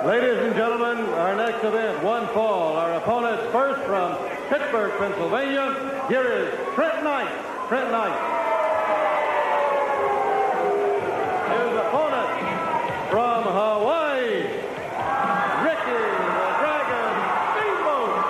Ladies and gentlemen, our next event, one fall. Our opponents first from Pittsburgh, Pennsylvania. Here is Trent Knight. Trent Knight. His opponent from Hawaii, Ricky the Dragon Steamboat.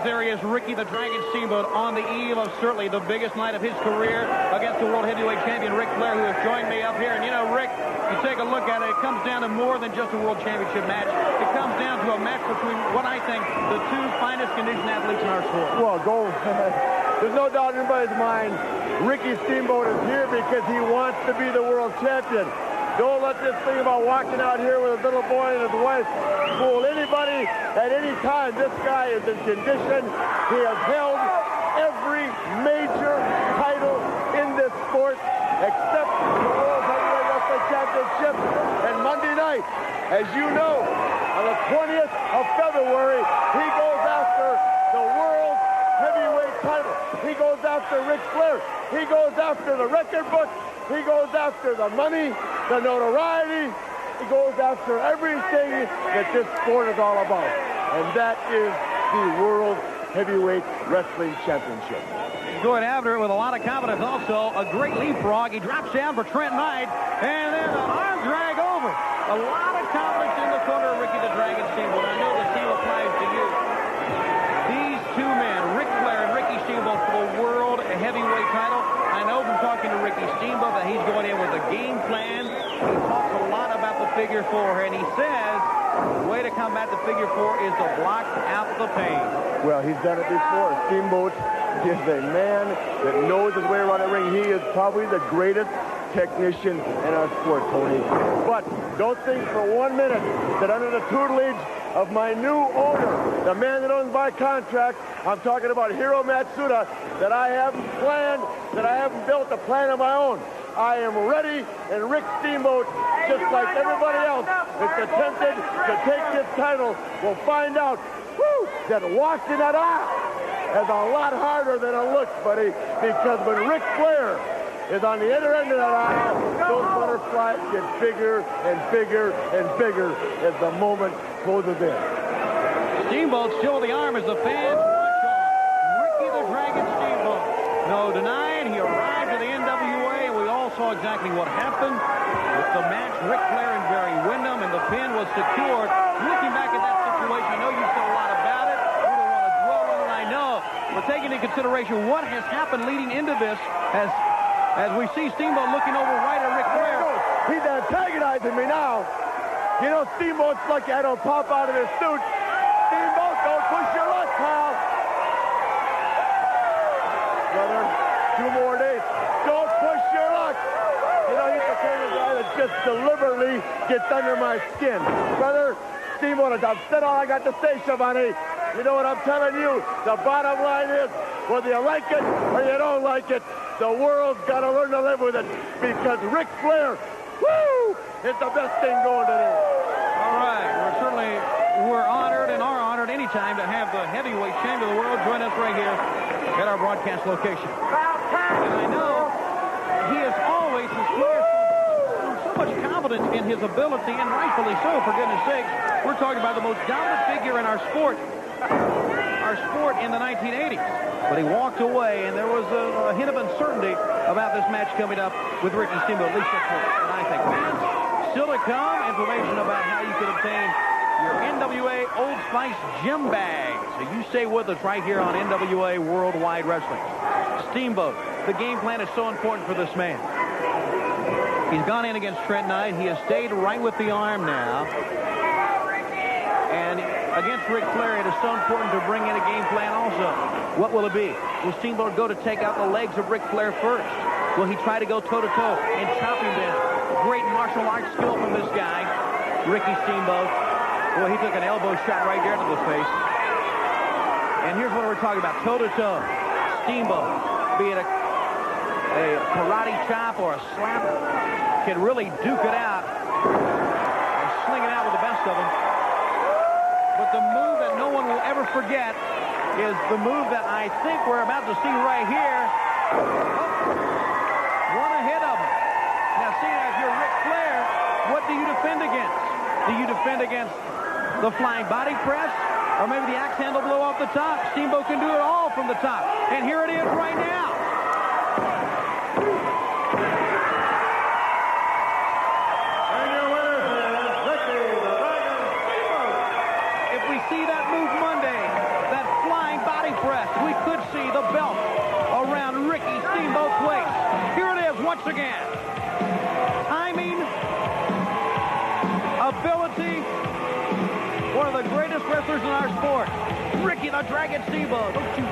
There he is, Ricky the Dragon Steamboat, on the eve of certainly the biggest night of his career against the World Heavyweight Champion, Ric Flair, who has joined me up here. And, you know, Rick, you take a look at it, it comes down to more than just a World Championship match. It comes down to a match between what I think the two finest conditioned athletes in our sport. Well, there's no doubt in anybody's mind, Ricky Steamboat is here because he wants to be the world champion. Don't let this thing about walking out here with a little boy and his wife fool anybody at any time. This guy is in condition. He has held every major title in this sport except the World Heavyweight Wrestling Championship. And Monday night, as you know, on the 20th of February, he goes after the World Heavyweight title. He goes after Ric Flair. He goes after the record book. He goes after the money, the notoriety. He goes after everything that this sport is all about. And that is the World Heavyweight Wrestling Championship. He's going after it with a lot of confidence also. A great leapfrog. He drops down for Trent Knight. And then an arm drag over. A lot of confidence in the corner of Ricky the Dragon Steamboat. I know the same applies to you. These two men, Ric Flair and Ricky Steamboat, for the World Heavyweight title. I know from talking to Ricky Steamboat that he's going in with a game plan. He talks a lot about the figure four, and he says the way to combat the figure four is to block out the pain. Well, he's done it before. Steamboat is a man that knows his way around the ring. He is probably the greatest technician in our sport, Tony. But don't think for 1 minute that under the tutelage of my new owner, the man that owns my contract, I'm talking about Hiro Matsuda, that I haven't planned, that I haven't built a plan of my own. I am ready, and Rick Steamboat, just like everybody else that's attempted to take this title, will find out that walking that aisle is a lot harder than it looks, buddy, because when Ric Flair is on the other end of that aisle, those butterflies get bigger and bigger and bigger as the moment closes in. Steamboat still the arm as the fans watch on. Ricky the Dragon Steamboat. No denying, he arrived at the NWA, and we all saw exactly what happened with the match. Ric Flair and Barry Windham, and the pin was secured. Looking back at that situation, I know you said a lot about it. We don't want to dwell on it, I know. But taking into consideration what has happened leading into this, as we see Steamboat looking over right at Ric Flair. He's antagonizing me now. You know, Steamboat's lucky I don't pop out of his suit. Steamboat, don't push your luck, pal. Brother, 2 more days. Don't push your luck. You know, he's the kind of guy that just deliberately gets under my skin. Brother, Steamboat, I've said all I got to say, Schiavone. You know what I'm telling you? The bottom line is, whether you like it or you don't like it, the world's got to learn to live with it, because Ric Flair, is the best thing going today. All right, we're honored and are honored anytime to have the heavyweight champion of the world join us right here at our broadcast location. And I know he is always so much confidence in his ability, and rightfully so, for goodness sakes. We're talking about the most dominant figure in our sport in the 1980s. But he walked away, and there was a hint of uncertainty about this match coming up with Ricky Steamboat, at least that's what I think. Fans, still to come, information about how you can obtain your NWA Old Spice gym bags. So you stay with us right here on NWA Worldwide Wrestling. Steamboat, the game plan is so important for this man. He's gone in against Trent Knight. He has stayed right with the arm now. And against Ric Flair, it is so important to bring in a game plan also. What will it be? Will Steamboat go to take out the legs of Ric Flair first? Will he try to go toe-to-toe and chop him down? Great martial martial arts skill from this guy, Ricky Steamboat. Well, he took an elbow shot right there to the face. And here's what we're talking about, toe-to-toe. Steamboat, be it a karate chop or a slap, can really duke it out and sling it out with the best of them. But the move that no one will ever forget is the move that I think we're about to see right here. Oh, one ahead of him. Now, see, if you're Ric Flair, what do you defend against? Do you defend against the flying body press? Or maybe the axe handle blow off the top? Steamboat can do it all from the top. And here it is right now. And your winner is Ricky the Dragon Steamboat. If we see that move Monday, that flying body press, we could see the belt around Ricky Steamboat's waist. Here it is once again. Timing, ability, one of the greatest wrestlers in our sport, Ricky the Dragon Steamboat. Don't you